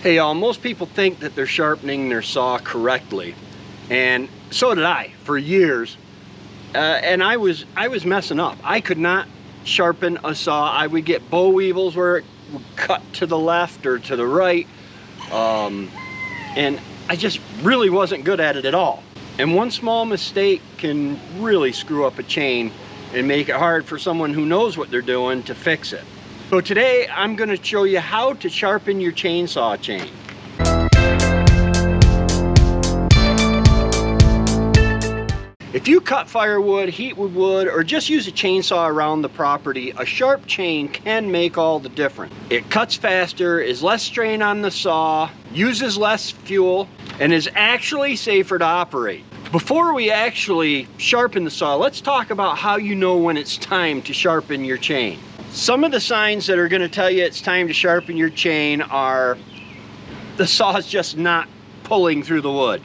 Hey y'all, most people think that they're sharpening their saw correctly, and so did I for years. And I was messing up. I could not sharpen a saw. I would get boll weevils where it would cut to the left or to the right, and I just really wasn't good at it at all. And one small mistake can really screw up a chain and make it hard for someone who knows what they're doing to fix it. So today I'm going to show you how to sharpen your chainsaw chain. If you cut firewood, heatwood wood, or just use a chainsaw around the property, a sharp chain can make all the difference. It cuts faster, is less strain on the saw, uses less fuel, and is actually safer to operate. Before we actually sharpen the saw, let's talk about how you know when it's time to sharpen your chain. Some of the signs that are going to tell you it's time to sharpen your chain are the saw is just not pulling through the wood.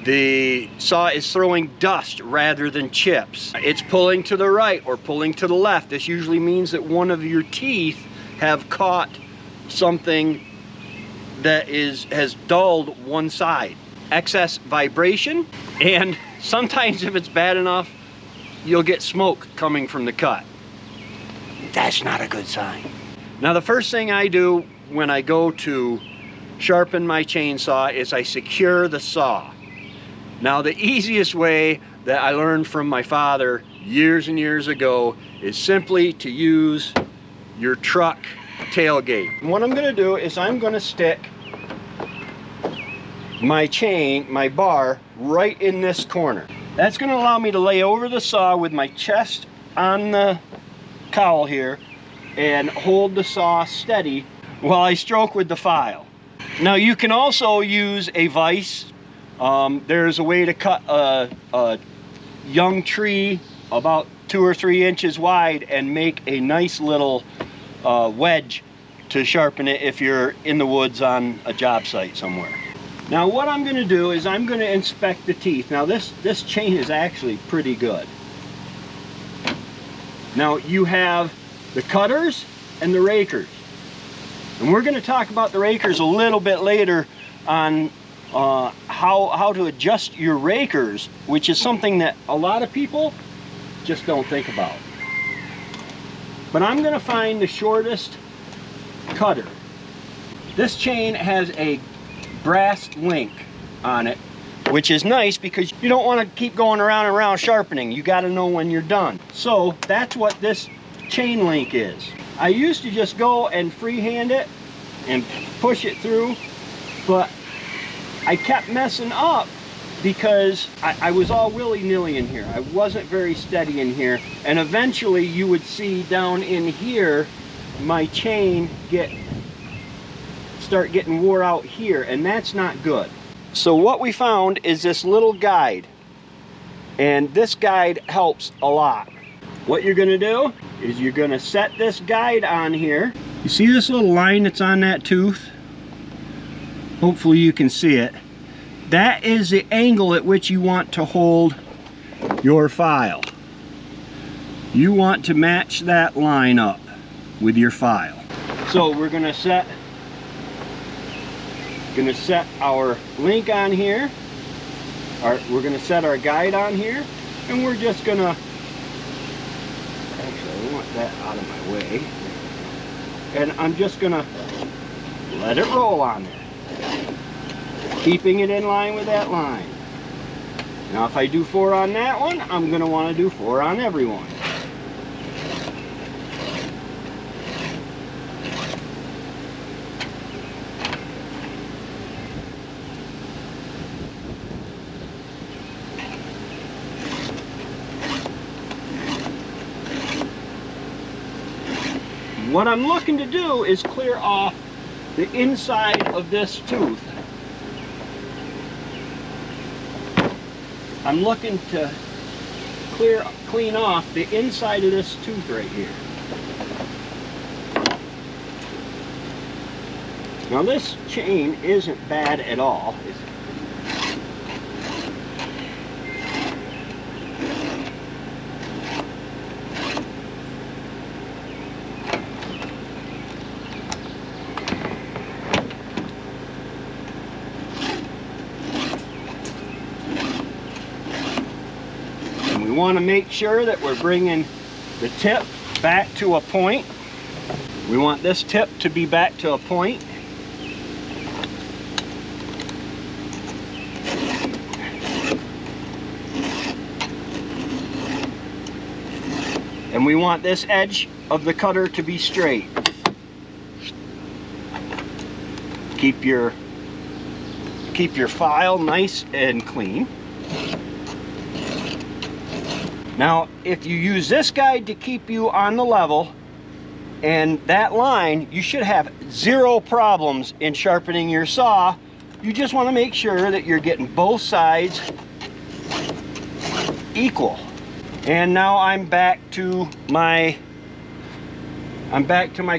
The saw is throwing dust rather than chips. It's pulling to the right or pulling to the left. This usually means that one of your teeth have caught something that has dulled one side. Excess vibration, and sometimes if it's bad enough, you'll get smoke coming from the cut. That's not a good sign. Now the first thing I do when I go to sharpen my chainsaw is I secure the saw. Now the easiest way that I learned from my father years and years ago is simply to use your truck tailgate. And what I'm going to do is I'm going to stick my chain, my bar, right in this corner. That's going to allow me to lay over the saw with my chest on the cowl here and hold the saw steady while I stroke with the file. Now you can also use a vise. There's a way to cut a young tree about 2 or 3 inches wide and make a nice little wedge to sharpen it if you're in the woods on a job site somewhere. Now what I'm going to do is I'm going to inspect the teeth. Now this chain is actually pretty good. Now you have the cutters and the rakers. And we're going to talk about the rakers a little bit later on how to adjust your rakers, which is something that a lot of people just don't think about. But I'm going to find the shortest cutter. This chain has a brass link on it, which is nice because you don't want to keep going around and around sharpening. You got to know when you're done. So that's what this chain link is. I used to just go and freehand it and push it through, but I kept messing up because I was all willy-nilly in here. I wasn't very steady in here, and eventually you would see down in here my chain start getting wore out here, and that's not good. So what we found is this little guide, and this guide helps a lot. What you're going to do is you're going to set this guide on here. You see this little line that's on that tooth? Hopefully you can see it. That is the angle at which you want to hold your file. You want to match that line up with your file. So we're going to set our link on here. We're going to set our guide on here, and we're just going to, actually I want that out of my way, and I'm just going to let it roll on there, keeping it in line with that line. Now if I do 4 on that one, I'm going to want to do 4 on every one. What I'm looking to do is clear off the inside of this tooth. I'm looking to clean off the inside of this tooth right here. Now this chain isn't bad at all. We want to make sure that we're bringing the tip back to a point. We want this tip to be back to a point. And we want this edge of the cutter to be straight. Keep your file nice and clean. Now, if you use this guide to keep you on the level and that line, you should have zero problems in sharpening your saw. You just want to make sure that you're getting both sides equal. And now I'm back to my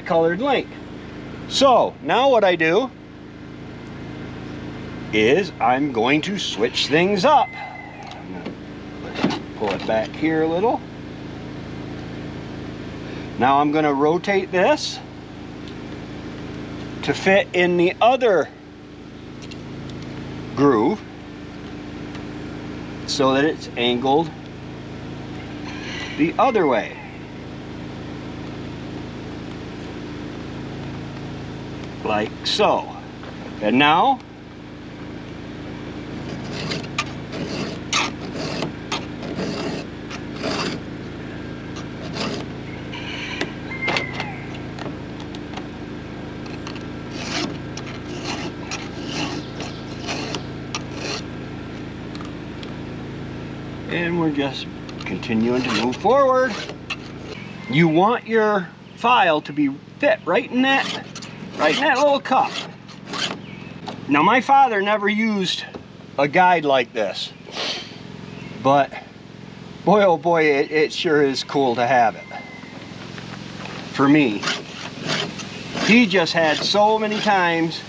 colored link. So now what I do is I'm going to switch things up. I'm gonna pull it back here a little. Now I'm going to rotate this to fit in the other groove so that it's angled the other way. Like so. And now and we're just continuing to move forward. You want your file to be fit right in that little cup. Now my father never used a guide like this, but boy oh boy, it sure is cool to have it. For me, he just had so many times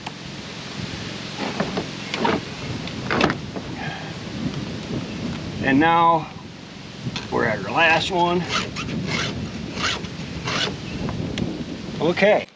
and now we're at our last one. Okay.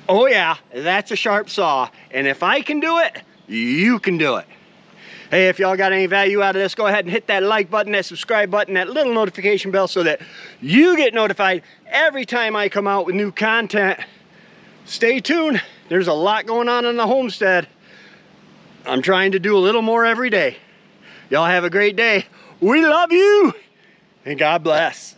Oh yeah, that's a sharp saw, and if I can do it, you can do it. Hey, if y'all got any value out of this, go ahead and hit that like button, that subscribe button, that little notification bell so that you get notified every time I come out with new content. Stay tuned. There's a lot going on in the homestead. I'm trying to do a little more every day. Y'all have a great day. We love you, and God bless.